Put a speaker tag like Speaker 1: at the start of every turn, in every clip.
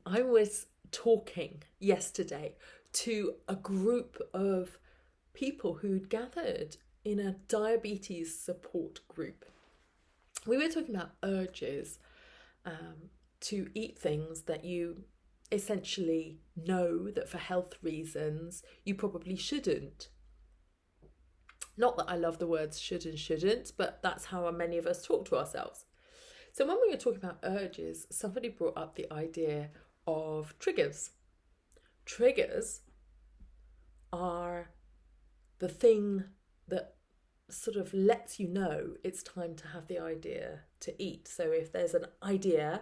Speaker 1: I was talking yesterday to a group of people who'd gathered in a diabetes support group. We were talking about urges to eat things that you essentially know that for health reasons you probably shouldn't. Not that I love the words should and shouldn't, but that's how many of us talk to ourselves. So when we were talking about urges, somebody brought up the idea of triggers. Triggers are the thing that sort of lets you know it's time to have the idea to eat. So if there's an idea,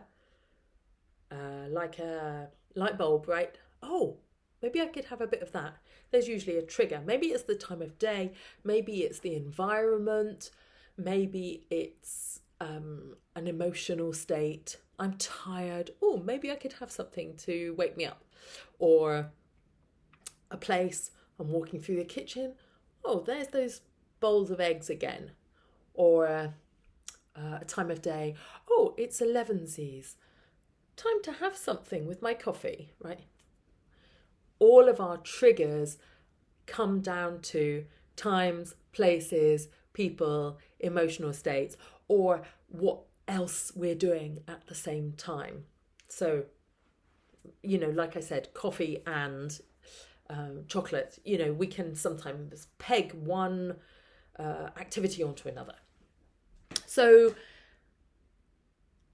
Speaker 1: like a light bulb, right? Oh, maybe I could have a bit of that. There's usually a trigger. Maybe it's the time of day. Maybe it's the environment. Maybe it's an emotional state. I'm tired. Oh, maybe I could have something to wake me up. Or a place. I'm walking through the kitchen. Oh, there's those bowls of eggs again. Or a time of day. Oh, it's 11sies. Time to have something with my coffee, right? All of our triggers come down to times, places, people, emotional states, or what else we're doing at the same time. So, like I said, coffee and chocolate, we can sometimes peg one activity onto another. So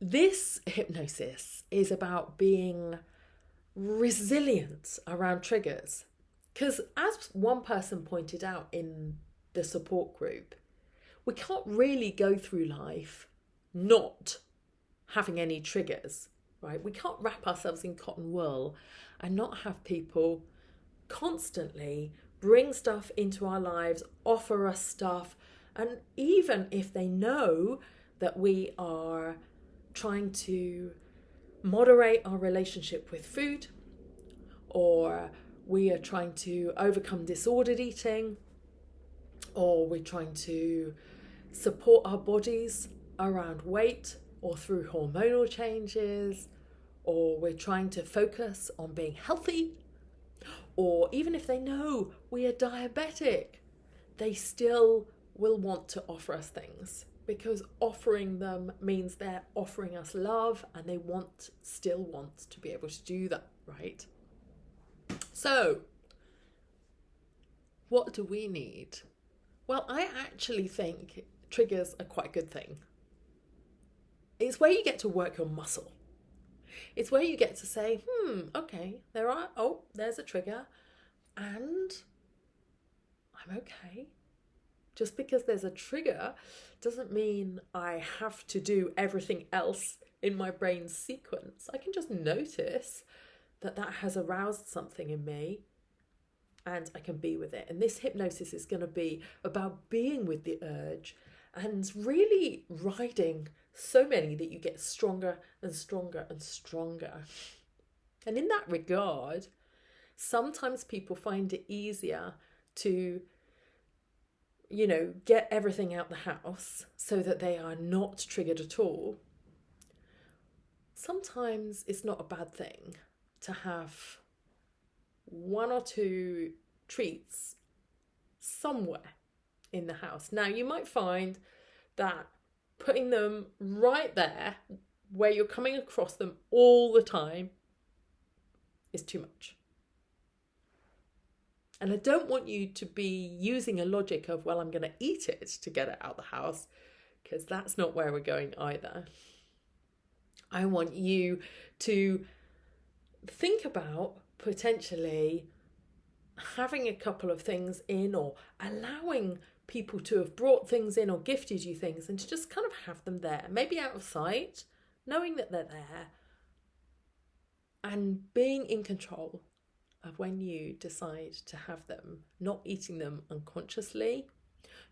Speaker 1: this hypnosis is about being resilient around triggers. Because as one person pointed out in the support group, we can't really go through life not having any triggers, right? We can't wrap ourselves in cotton wool and not have people constantly bring stuff into our lives, offer us stuff, and even if they know that we are trying to moderate our relationship with food, or we are trying to overcome disordered eating, or we're trying to support our bodies around weight or through hormonal changes, or we're trying to focus on being healthy, or even if they know we are diabetic, they still will want to offer us things, because offering them means they're offering us love, and they still want to be able to do that, right? So, what do we need? Well, I actually think triggers are quite a good thing. It's where you get to work your muscle. It's where you get to say, okay, there's a trigger, and I'm okay. Just because there's a trigger doesn't mean I have to do everything else in my brain's sequence. I can just notice that has aroused something in me, and I can be with it. And this hypnosis is going to be about being with the urge and really riding so many that you get stronger and stronger and stronger. And in that regard, sometimes people find it easier to get everything out the house so that they are not triggered at all. Sometimes it's not a bad thing to have one or two treats somewhere in the house. Now, you might find that putting them right there where you're coming across them all the time is too much. And I don't want you to be using a logic of, well, I'm going to eat it to get it out of the house, because that's not where we're going either. I want you to think about potentially having a couple of things in, or allowing people to have brought things in or gifted you things, and to just kind of have them there, maybe out of sight, knowing that they're there, and being in control of when you decide to have them, not eating them unconsciously,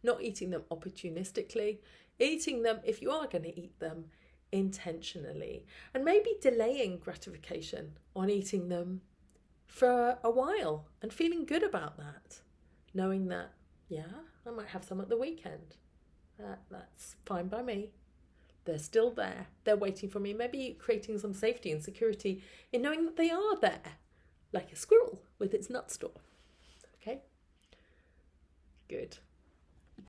Speaker 1: not eating them opportunistically, eating them, if you are going to eat them, intentionally, and maybe delaying gratification on eating them for a while and feeling good about that, knowing that, I might have some at the weekend. That's fine by me. They're still there. They're waiting for me, maybe creating some safety and security in knowing that they are there, like a squirrel with its nut store. Okay? Good.